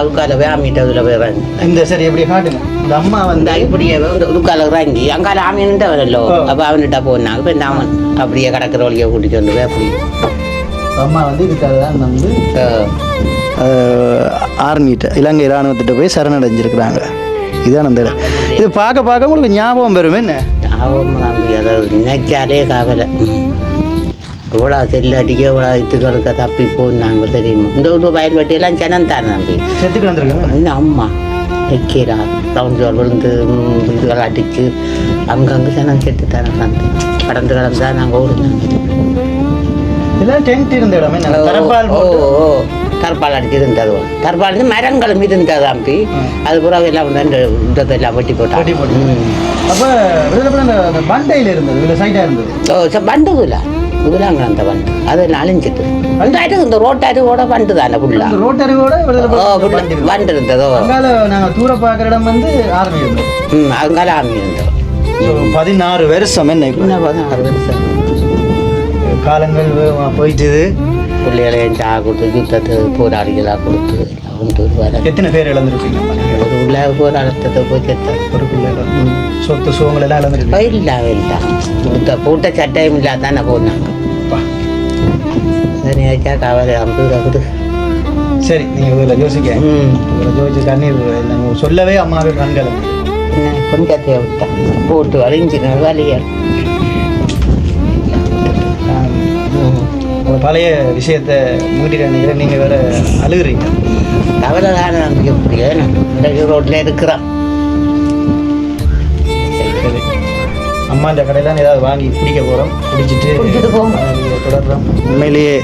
அதுக்கால போய் ஆமிட்ட இதில் போய் இறங்கி இந்த சரி எப்படி காட்டுங்க. இந்த அம்மா வந்து இப்படியே துக்கால இறங்கி அங்கால ஆமின்ட்டு வரலோ. அப்போ அவன்கிட்ட போனாங்க. இப்போ இந்த அவன் அப்படியே கடற்கிற வழியை கூட்டிட்டு வந்து போய் அப்படி அம்மா வந்து இதுக்காக தான் வந்து ஆர்மிட்ட இலங்கை இராணுவத்திட்ட போய் சரணடைஞ்சிருக்கிறாங்க. இதான் அந்த இடம். இது பார்க்க உங்களுக்கு ஞாபகம் வரும் என்ன? ஞாபகம் அதாவது நினைச்சாலே கவலை. இவ்வளோ செல்லாட்டிக்க இவ்வளோ இதுகளுக்கு தப்பி போனாங்க தெரியுமா. இந்த வயல் வெட்டியெல்லாம் ஜனம் தானே நம்பி செத்துக்கு வந்துருக்காங்க. இன்னும் அம்மா வைக்கிறா ரவுண்ட் ஜோல் விழுந்து இதுகள் அடித்து அங்கங்கே ஜனம் செத்து தானே வந்து கடந்து தான் நாங்கள் ஓடுனாங்க. இதெல்லாம் டென்ட் இருந்த இடம் என்ன? தற்பால் அடிச்சு இருந்தது. தற்பால் மரங்களும் இருந்தது அம்பி. அது பூரா எல்லாம் வந்து எல்லாம் வெட்டி போட்டாங்க. அப்போ பண்டையில் இருந்தது, இதில் சைடாக இருந்தது. பண்டு இல்லை இதுலாங்க அந்த பண்டு அதெல்லாம் அழிஞ்சிட்டு அந்த இந்த ரோட்டறிவோட பண்டு தானே ஃபுல்லா. ரோட்டறிவோட பண்டு இருந்ததோ. நாங்கள் தூர பார்க்குற இடம் வந்து ஆர்மி இருந்தது. அங்கால ஆர்மி இருந்தோம். 16 வருஷம் என்ன இப்போ? 16 வருஷம் காலங்கள் போயிட்டுது. பிள்ளைகளையும் சா கொடுத்து யுத்தத்துக்கு போராளிகளாக கொடுத்து வந்து எத்தனை பேர் இழந்துருப்பீங்க? ஒரு உள்ள போராட்டத்தை போய் ஒரு பிள்ளைகள் சொத்து சுகங்கள் எல்லாம் இழந்துருக்கு. இல்லை பூட்ட சட்டையும் இல்லாத தானே போனாங்க. நினைச்சா கவலை அம்பது சரி நீங்கள் இதில் யோசிக்க இதில் யோசிச்சு கண்ணீர் நாங்கள் சொல்லவே அம்மாவே கண்கள் என்ன கொஞ்சத்தை விட்டேன் போட்டு அழிஞ்சின வலியா உங்கள் பழைய விஷயத்தை மூட்டிட்டு நினைக்கிறேன் நீங்கள் வேறு அழுகுறீங்க கவலை தானே நமக்கு எப்படியோ ரோட்டில் இருக்கிறான் சரி அம்மா இந்த கடையில் ஏதாவது வாங்கி குடிக்க போகிறோம் குடிச்சிட்டு தொடர்றோம் உண்மையிலேயே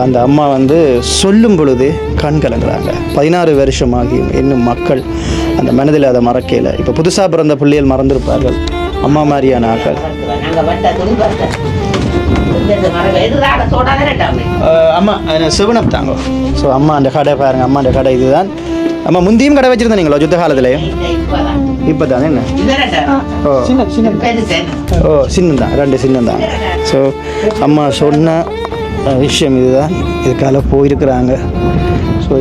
அந்த அம்மா வந்து சொல்லும் பொழுது கண் கலங்குறாங்க 16 வருஷமாகி இன்னும் மக்கள் அந்த மனதில் அதை மறக்கல இப்போ புதுசாக பிறந்த பிள்ளைகள் மறந்துருப்பார்கள் அம்மா மாதிரியான ஆக்கள் அம்மா சிவனம் தாங்க ஸோ அம்மா அந்த கடை பாருங்க அம்மா அந்த கடை இதுதான் அம்மா முந்தியும் கடை வச்சுருந்தேன் நீங்களோ யுத்த காலத்துலேயும் இப்போ தானே என்ன ஓ ஓ சின்னந்தான் 2 சின்னந்தான் ஸோ அம்மா சொன்ன விஷயம் இதுதான் இதுக்கால போயிருக்கிறாங்க ஸோ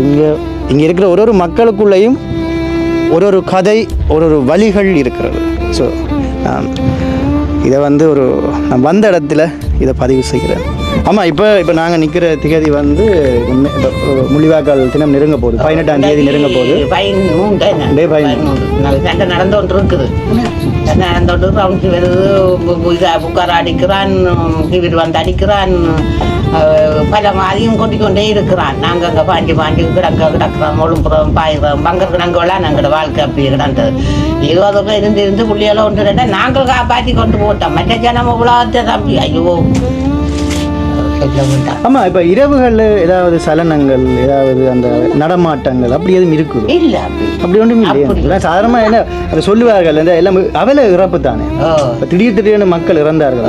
இங்கே இருக்கிற ஒரு மக்களுக்குள்ளேயும் ஒரு கதை ஒரு வழிகள் இருக்கிறது ஸோ இதை வந்து நான் வந்த இடத்துல இதை பதிவு செய்கிறேன் ஆமாம் இப்போ நாங்கள் நிற்கிற திகதி வந்து முள்ளிவாய்க்கால் தினம் நெருங்க போகுது 18ஆம் தேதி நெருங்க போகுது சண்டை நடந்தோன்று இருக்குது சண்டை நடந்தோன்று ரவுண்ட்ஸ் வருது புக்கார் அடிக்கிறான் இவர் வந்து அடிக்கிறான் பல மாதிரியும் கொண்டே இருக்கிறான் நாங்கள் அங்கே பாண்டி கிடக்கிறோம் ஒழுங்குறோம் பாயிறோம் பங்கர் கிடங்கெல்லாம் நாங்களோட வாழ்க்கை அப்படி கிடந்தது ஏதோ அதெல்லாம் இருந்து புள்ளியெல்லாம் ஒன்று ரெண்டா நாங்கள் காப்பாற்றி கொண்டு போட்டோம் மற்ற ஜனம் உலகத்தை தம்பி ஐயோ ஆமாம் இப்போ இரவுகளில் ஏதாவது சலனங்கள் ஏதாவது அந்த நடமாட்டங்கள் அப்படி எதுவும் இருக்குது இல்லை அப்படி ஒன்றும் இல்லை சாதாரணமாக என்ன அதை சொல்லுவார்கள் இந்த எல்லாம் அவல இறப்பு தானே திடீர்னு மக்கள் இறந்தார்கள்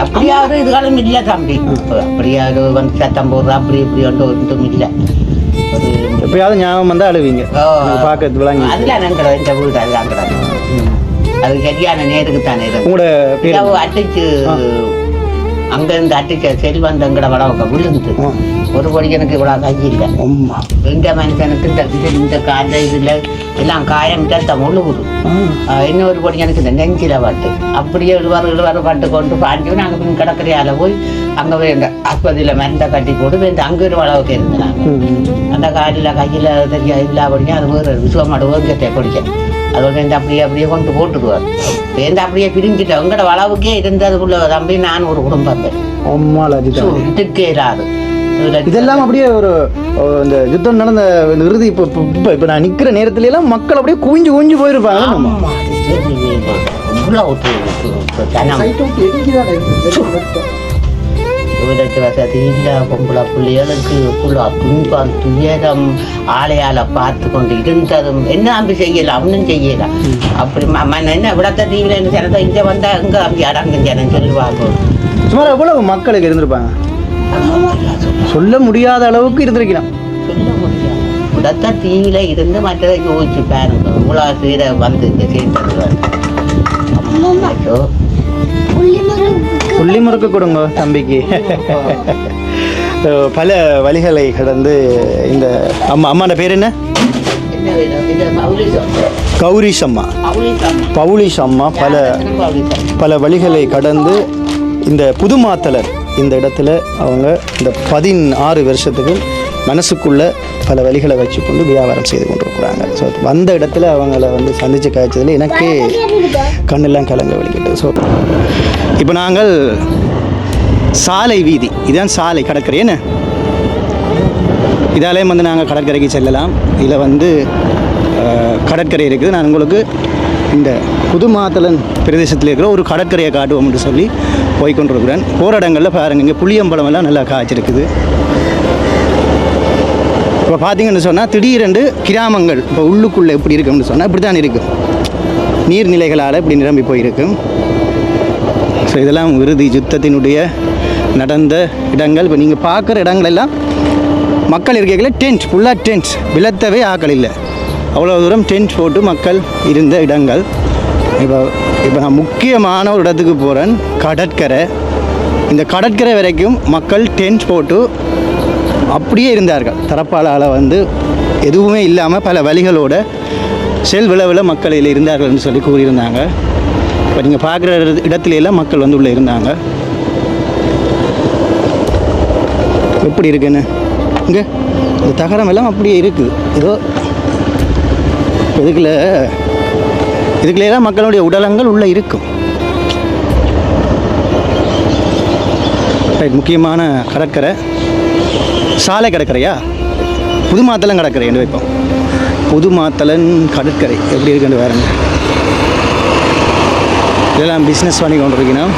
அப்படியாவது இதுகளும் இல்லை தம்பி அப்படியாவது வந்து சத்தம் போடுற அப்படி இப்படி ஒன்றும் இல்லை எப்பயாவது ஞாபகம் வந்தால் அழுவீங்க பார்க்க விளங்கி அதெல்லாம் நாங்கள் இந்த வீடு அதுதான் அது சரியான நேருக்கு தானே உங்களோட அடிச்சு அங்கேருந்து அடிச்ச செல்வந்தங்கட வளவுக்க விழுந்து ஒரு பொடி எனக்கு இவ்வளோ கை இல்லை இந்த மனுஷனுக்கு இந்த கால இதில் எல்லாம் காயம் முழுகுது இன்னொரு பொடி எனக்கு இந்த நெஞ்சில் பாட்டு அப்படியே இழுவாறு பாட்டு கொண்டு பாஞ்சு நாங்கள் பின் கடற்கரையால் போய் அங்கே போய் இந்த ஆஸ்பத்திரியில் மருந்தை கட்டி போட்டு இந்த அங்கே ஒரு வளவுக்கு இருந்தாங்க அந்த காலில் கையில் தெரியா இல்லாபடியும் அது வேறு விசுவமாடு ஓங்கத்தை பிடிக்க அதோட இந்த அப்படியே கொண்டு போட்டுக்குவார் இந்த அப்படியே பிரிஞ்சுட்டு உங்களோட வளவுக்கே இருந்ததுக்குள்ள தம்பி நான் ஒரு குடும்பம் இதுக்கே இல்லாது இதெல்லாம் அப்படியே இந்த யுத்தம் நடந்த இறுதி இப்போ நான் நிற்கிற நேரத்துல எல்லாம் மக்கள் அப்படியே குவிஞ்சு போயிருப்பாங்க இவருக்கு வசதி இல்லை பொம்பளை பிள்ளைகளுக்கு துன்பம் துயரம் ஆலையால் பார்த்து கொண்டு இருந்ததும் என்ன அப்படி செய்யலாம் ஒன்றும் செய்யலாம் அப்படி என்ன விடத்த தீவிர ஜனத்தை இங்கே வந்தால் எங்கே அப்படி அடங்கும் ஜனம் சொல்லுவாங்க சுமார் எவ்வளவு மக்களுக்கு இருந்திருப்பாங்க சொல்ல முடியாத அளவுக்கு இருந்திருக்கலாம் சொல்ல முடியாது விடத்த தீவில இருந்து மற்றதை யோசிச்சு பாருங்க இவ்வளோ சீரை வந்து இங்கே சேர்ந்தது புள்ளி முறுக்கு கொடுங்க தம்பிக்கு பல வழிகளை கடந்து இந்த அம்மாண்ட பேர் என்ன கௌரிஷம்மா பவுலிஷம்மா பல வழிகளை கடந்து இந்த புதுமாத்தலர் இந்த இடத்துல அவங்க இந்த 16 வருஷத்துக்கு மனசுக்குள்ள பல வழிகளை வச்சு கொண்டு வியாபாரம் செய்து கொண்டிருக்கிறாங்க. ஸோ வந்த இடத்துல அவங்கள வந்து சந்தித்து காய்ச்சதில் எனக்கே கண்ணெல்லாம் கலங்க வலிக்கிட்டு. ஸோ இப்போ நாங்கள் சாலை வீதி, இதுதான் சாலை கடற்கரை என்ன, இதாலேயும் வந்து நாங்கள் கடற்கரைக்கு செல்லலாம். இதில் வந்து கடற்கரை இருக்குது. நான் உங்களுக்கு இந்த புதுமாத்தலன் பிரதேசத்தில் இருக்கிற ஒரு கடற்கரையை காட்டுவோம் என்று சொல்லி போய்கொண்டிருக்கிறேன். போகிற இடங்களில் பாருங்கள், இங்கே புளியம்பழமெல்லாம் நல்லா காய்ச்சிருக்குது. இப்போ பார்த்தீங்கன்னு சொன்னால் திடீரென்று கிராமங்கள் இப்போ உள்ளுக்குள்ளே எப்படி இருக்கும்னு சொன்னால் இப்படி தான் இருக்கும், நீர்நிலைகளால் இப்படி நிரம்பி போயிருக்கும். ஸோ இதெல்லாம் இறுதி யுத்தத்தினுடைய நடந்த இடங்கள். இப்போ நீங்கள் பார்க்குற இடங்களெல்லாம் மக்கள் இருக்கையில் டென்ட், ஃபுல்லாக டென்ட், விளத்தவே ஆக்கள் இல்லை, அவ்வளோ தூரம் டென்ட் போட்டு மக்கள் இருந்த இடங்கள். இப்போ நான் முக்கியமான ஒரு இடத்துக்கு போகிறேன், கடற்கரை. இந்த கடற்கரை வரைக்கும் மக்கள் டென்ட் போட்டு அப்படியே இருந்தார்கள். தரப்பாளால் வந்து எதுவுமே இல்லாமல் பல வழிகளோட செல்விளவில் மக்கள் இதில் இருந்தார்கள்னு சொல்லி கூறியிருந்தாங்க. இப்போ நீங்கள் பார்க்குற இடத்துலலாம் மக்கள் வந்து உள்ளே இருந்தாங்க. எப்படி இருக்குன்னு இங்கே அந்த தகரம் எல்லாம் அப்படியே இருக்குது. ஏதோ இதுக்குள்ளே தான் மக்களுடைய உடலங்கள் உள்ளே இருக்கும். ரைட், முக்கியமான கடற்கரை சாலை கடற்கரையா, புதுமாத்தலன் கடற்கரை என்று வைப்போம். புதுமாத்தலன் கடற்கரை எப்படி இருக்குன்னு பாருங்க. இதெல்லாம் பிஸ்னஸ் பண்ணி கொண்டு இருக்கணும்.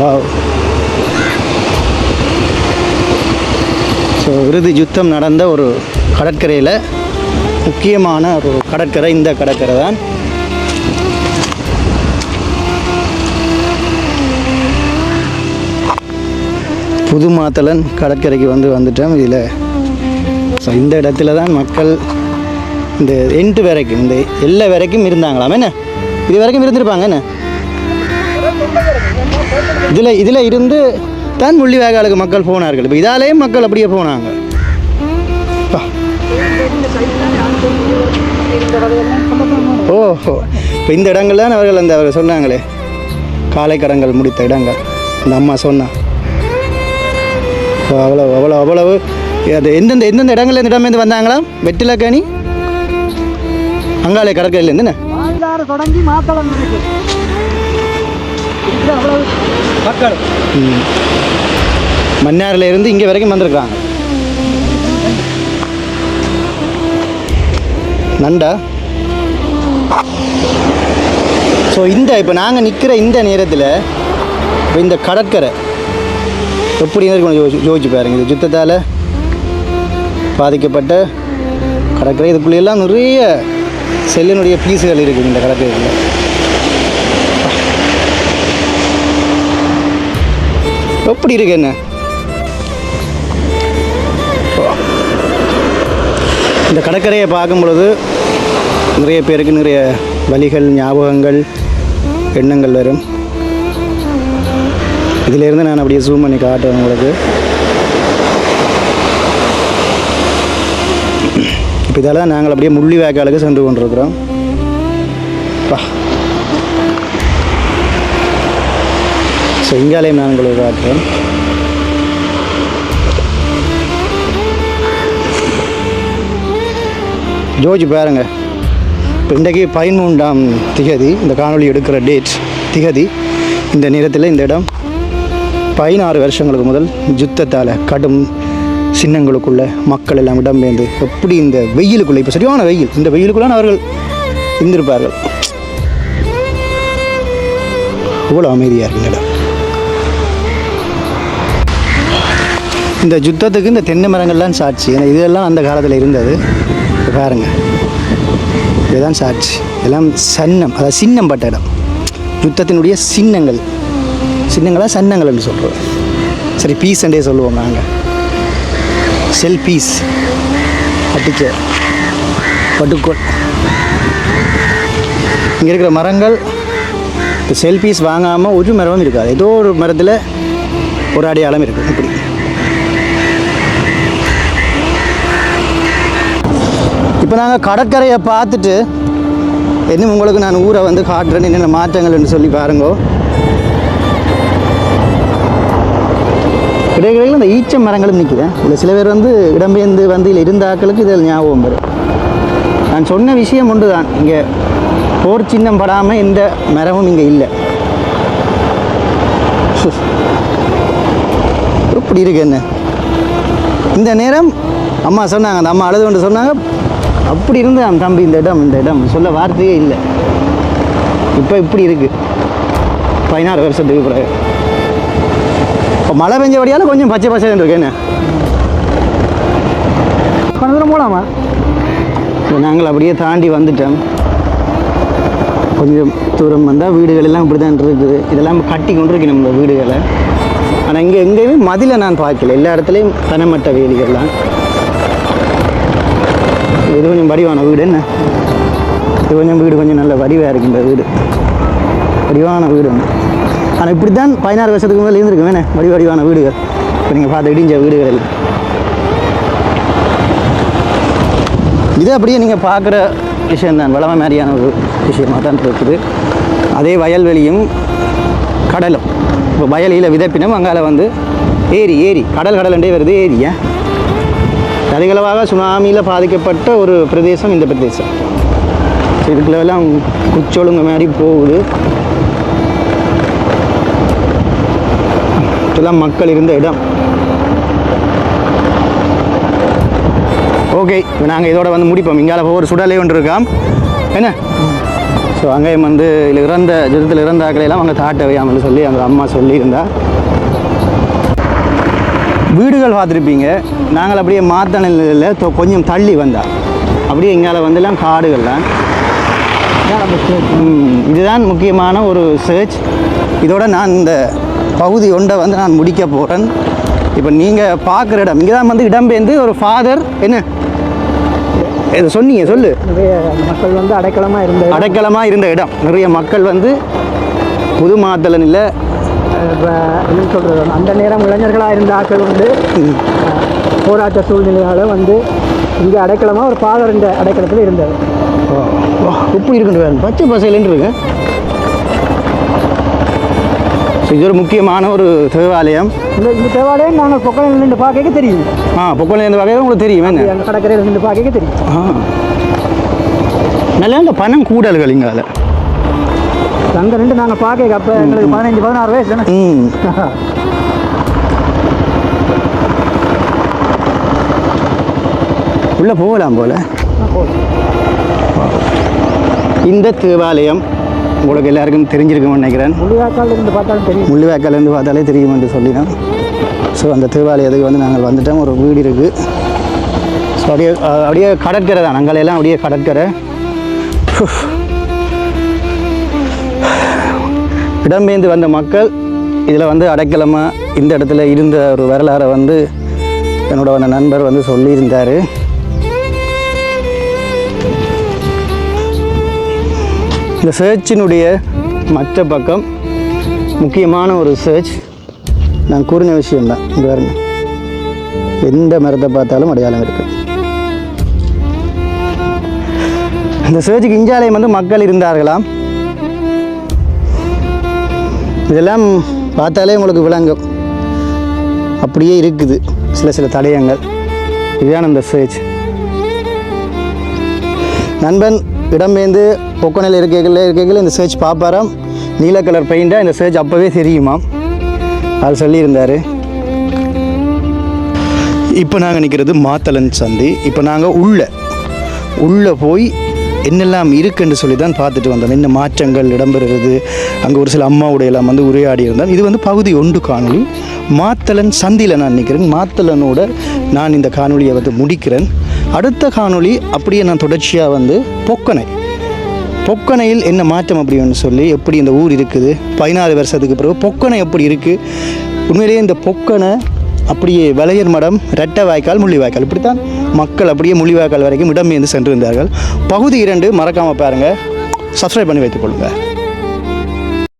வாவ். ஸோ இறுதி யுத்தம் நடந்த ஒரு கடற்கரையில் முக்கியமான ஒரு கடற்கரை இந்த கடற்கரை தான். புதுமாத்தலன் கடற்கரைக்கு வந்துட்டோம். இதில் ஸோ இந்த இடத்துல தான் மக்கள் இந்த எண்டு வரைக்கும் இந்த எல்லை வரைக்கும் இருந்தாங்களாம். என்ன இது வரைக்கும் இருந்திருப்பாங்க. என்ன இதில் இருந்து தான் முள்ளிவாய்க்காலுக்கு மக்கள் போனார்கள். இப்போ இதாலேயும் மக்கள் அப்படியே போனாங்க. ஓஹோ, இப்போ இந்த இடங்கள் தான் அவர்கள் சொன்னாங்களே காலை கடன்கள் முடித்த இடங்கள். இந்த அம்மா சொன்னா அவ்வளவு அது எந்தெந்த இடங்கள்ல இந்த இடமேருந்து வந்தாங்களாம். வெட்டிலக்கணி அங்காளே கடற்கரையிலேருந்து தொடங்கி மாத்தளம் மக்கள் மன்னாரில் இருந்து இங்கே வரைக்கும் வந்திருக்காங்க. நண்டா. ஸோ இப்போ நாங்கள் நிற்கிற இந்த நேரத்தில் இப்போ இந்த கடற்கரை எப்படி இருக்கும் யோசிச்சு பாருங்க. இது யுத்தத்தால் பாதிக்கப்பட்ட கடற்கரை. இதுக்குள்ளெல்லாம் நிறைய செல்லினுடைய பீஸுகள் இருக்குது இந்த கடற்கரையில். எப்படி இருக்கு என்ன இந்த கடற்கரையை பார்க்கும் பொழுது நிறைய பேருக்கு நிறைய வலிகள், ஞாபகங்கள், எண்ணங்கள் வரும். இதிலேருந்து நான் அப்படியே ஜூம் பண்ணி காட்டுறேன் உங்களுக்கு. இப்போ இதால் தான் நாங்கள் அப்படியே முள்ளிவாய்க்காலுக்கு சென்று கொண்டிருக்கிறோம். ஸோ இங்காலையும் நான் உங்களுக்கு காட்டுறேன். ஜோஜி பாருங்க. இப்போ இன்றைக்கு 13ஆம் திகதி இந்த காணொலி எடுக்கிற டேட் திகதி. இந்த நேரத்தில் இந்த இடம் 16 வருஷங்களுக்கு முதல் யுத்தத்தால் கடும் சின்னங்களுக்குள்ளே மக்கள் எல்லாம் இடம்பெயர்ந்து எப்படி இந்த வெயிலுக்குள்ளே, இப்போ சரியான வெயில், இந்த வெயிலுக்குள்ளே அவர்கள் இருந்திருப்பார்கள். இவ்வளோ அமைதியாக இருக்கு இடம். இந்த யுத்தத்துக்கு இந்த தென்னை மரங்கள்லாம் சாட்சி. ஏன்னா இதெல்லாம் அந்த காலத்தில் இருந்தது. பாருங்கள், இதுதான் சாட்சி. எல்லாம் சன்னம், அதாவது சின்னம் பட்ட இடம். யுத்தத்தினுடைய சின்னங்களாக சன்னங்கள் என்று சொல்கிறோம். சரி, பீஸ் என்றே சொல்லுவோம் நாங்கள். செல் பீஸ் அட்டிக்க பட்டுக்கோள். இங்கே இருக்கிற மரங்கள் இப்போ செல் பீஸ் வாங்காமல் ஒரு மரமும் இருக்காது. ஏதோ ஒரு மரத்தில் ஒரு அடையாளம் இருக்குது. இப்படி இப்போ நாங்கள் கடற்கரையை பார்த்துட்டு இன்னும் உங்களுக்கு நான் ஊரை காட்டுறேன்னு என்னென்ன மாற்றங்கள்னு சொல்லி பாருங்கோ. இடையிடையில் இந்த ஈச்ச மரங்களும் நிற்கிறேன். இல்லை சில பேர் இடம்பெயர்ந்து இதில் இருந்த ஆக்களுக்கு இதில் ஞாபகம் வரும். நான் சொன்ன விஷயம் ஒன்று தான், இங்கே போர் சின்னம் படாமல் எந்த மரமும் இங்கே இல்லை. இப்படி இருக்கு என்ன. இந்த நேரம் அம்மா சொன்னாங்க, அந்த அம்மா அழுது கொண்டு சொன்னாங்க, அப்படி இருந்து தம்பி இந்த இடம் சொல்ல வார்த்தையே இல்லை. இப்போ இப்படி இருக்குது 16 வருஷத்துக்கு பிறகு. இப்போ மழை பெஞ்சபடியால் கொஞ்சம் பச்சை பச்சைன்னு இருக்கு. என்ன கொஞ்ச தூரம் போகலாமா? நாங்கள் அப்படியே தாண்டி வந்துட்டோம். கொஞ்சம் தூரம் வந்தால் வீடுகள் எல்லாம் இப்படி தான் இருக்குது. இதெல்லாம் கட்டி கொண்டு இருக்கு நம்ம வீடுகளை. ஆனால் இங்கே எங்கேயுமே மதிலை நான் பார்க்கல. எல்லா இடத்துலையும் தனமட்ட வேலிகள்லாம். இது கொஞ்சம் வடிவான வீடு. என்ன இது கொஞ்சம் வீடு கொஞ்சம் நல்ல வடிவாக இருக்குது. இந்த வீடு வடிவான வீடு. ஆனால் இப்படி தான் 16 வருஷத்துக்கு மேலே இருந்திருக்கு. வேணே வடிவான வீடுகள். இப்போ நீங்கள் பார்த்து இடிஞ்ச வீடுகள் எல்லாம் இது அப்படியே நீங்கள் பார்க்குற விஷயந்தான். வளமை மாதிரியான ஒரு விஷயமாக தான் இருக்குது. அதே வயல்வெளியும் கடலும் இப்போ வயலில் விதைப்பினம் அங்கால வந்து ஏரி கடல் வருது ஏரி. அதிகளவாக சுனாமியில் பாதிக்கப்பட்ட ஒரு பிரதேசம் இந்த பிரதேசம். ஸோ இதுக்குள்ளெல்லாம் குச்சொழுங்க மாதிரி போகுது. இதெல்லாம் மக்கள் இருந்த இடம். ஓகே, இப்போ நாங்கள் இதோட வந்து முடிப்போம். இங்கால ஒரு சுடலை ஒன்று இருக்காம் என்ன. ஸோ அங்கேயும் வந்து இதில் இறந்த யுத்தத்தில் இறந்த ஆக்களையெல்லாம் அங்கே தாட்ட வையாமல் சொல்லி அந்த அம்மா சொல்லியிருந்தா. வீடுகள் பார்த்துருப்பீங்க. நாங்கள் அப்படியே மாத்தணையில் கொஞ்சம் தள்ளி வந்தால் அப்படியே இங்கால வந்துலாம் காடுகள்லாம். இதுதான் முக்கியமான ஒரு சர்ச். இதோட நான் இந்த பகுதி ஒன்றை வந்து நான் முடிக்க போகிறேன். இப்போ நீங்கள் பார்க்குற இடம் இங்கே தான் வந்து இடம்பெயர்ந்து ஒரு ஃபாதர் என்ன இதை சொன்னீங்க சொல்லு. நிறைய மக்கள் வந்து அடைக்கலமாக இருந்த இடம். நிறைய மக்கள் வந்து புது மாத்தலனில் என்ன சொல்கிறது, அந்த நேரம் இளைஞர்களாக இருந்த ஆட்கள் வந்து போராட்ட சூழ்நிலையால் வந்து இங்கே அடைக்கலமாக ஒரு ஃபாதர் இந்த அடைக்கலத்தில் இருந்தார். உப்பு இருக்குன்னு பச்சை பசையிலேன்னு இருக்கு. இது ஒரு முக்கியமான ஒரு தேவாலயம். இந்த தேவாலயம் நாங்கள் பொக்கலையில் நின்று பார்க்க தெரியும். பொக்கலையில் இருந்து பார்க்க உங்களுக்கு தெரியும். அந்த கடற்கரையில் நின்று பார்க்க தெரியும். நல்லா இந்த பணம் கூடல்கள் இங்கால அங்கே ரெண்டு நாங்கள் பார்க்க அப்போ எங்களுக்கு 15-16 வயசு தானே. உள்ளே போகலாம் போல. இந்த தேவாலயம் உங்களுக்கு எல்லாருக்கும் தெரிஞ்சிருக்கும்னு நினைக்கிறேன். முள்ளிவாய்க்காலிருந்து பார்த்தாலும் தெரியும். முள்ளிவாய்க்காலிருந்து பார்த்தாலே தெரியும் என்று சொல்லினோம். ஸோ அந்த தேவாலயத்துக்கு வந்து நாங்கள் வந்துட்டோம். ஒரு வீடு இருக்குது. ஸோ அப்படியே கடற்கரை தான். அங்கெல்லாம் அப்படியே கடற்கரை. இடம்பெயர்ந்து வந்த மக்கள் இதில் வந்து அடைக்கலமாக இந்த இடத்துல இருந்த ஒரு வரலாறை வந்து என்னோட நண்பர் வந்து சொல்லியிருந்தார். இந்த சர்ச்சினுடைய மற்ற பக்கம் முக்கியமான ஒரு சர்ச். நான் கூறின விஷயம்தான். இங்கே பாருங்க, எந்த மரத்தை பார்த்தாலும் அடையாளம் இருக்குது. இந்த சர்ச்சுக்கு இஞ்சாலயம் வந்து மக்கள் இருந்தார்களாம். இதெல்லாம் பார்த்தாலே உங்களுக்கு விளங்கும். அப்படியே இருக்குது சில தடயங்கள். இதுதான் அந்த சர்ச். நண்பன் இடம்பெயர்ந்து பொக்கனையில் இருக்கையில் இந்த சர்ச் பார்ப்பாராம். நீல கலர் பெயிண்டாக இந்த சர்ச் அப்போவே தெரியுமாம். அது சொல்லியிருந்தார். இப்போ நாங்கள் நிற்கிறது மாத்தளன் சந்தி. இப்போ நாங்கள் உள்ளே போய் என்னெல்லாம் இருக்குன்னு சொல்லி தான் பார்த்துட்டு வந்தோம். என்ன மாற்றங்கள் இடம்பெறுகிறது. அங்கே ஒரு சில அம்மாவுடைய எல்லாம் வந்து உரையாடி இருந்தால். இது வந்து பகுதி 1 காணொளி. மாத்தளன் சந்தியில் நான் நிற்கிறேன். மாத்தளனோட நான் இந்த காணொலியை வந்து முடிக்கிறேன். அடுத்த காணொளி அப்படியே நான் தொடர்ச்சியாக வந்து பொக்கனையில் என்ன மாற்றம் அப்படின்னு சொல்லி, எப்படி இந்த ஊர் இருக்குது 14 வருஷத்துக்கு பிறகு பொக்கனை எப்படி இருக்குது. உண்மையிலேயே இந்த பொக்கனை அப்படியே வளையர் மடம், ரெட்டை வாய்க்கால், முள்ளிவாய்க்கால், இப்படித்தான் மக்கள் அப்படியே முள்ளிவாய்க்கால் வரைக்கும் இடம்பெயர்ந்து சென்றிருந்தார்கள். பகுதி 2 மறக்காமல் பாருங்கள். சப்ஸ்கிரைப் பண்ணி வைத்துக் கொள்ளுங்கள்.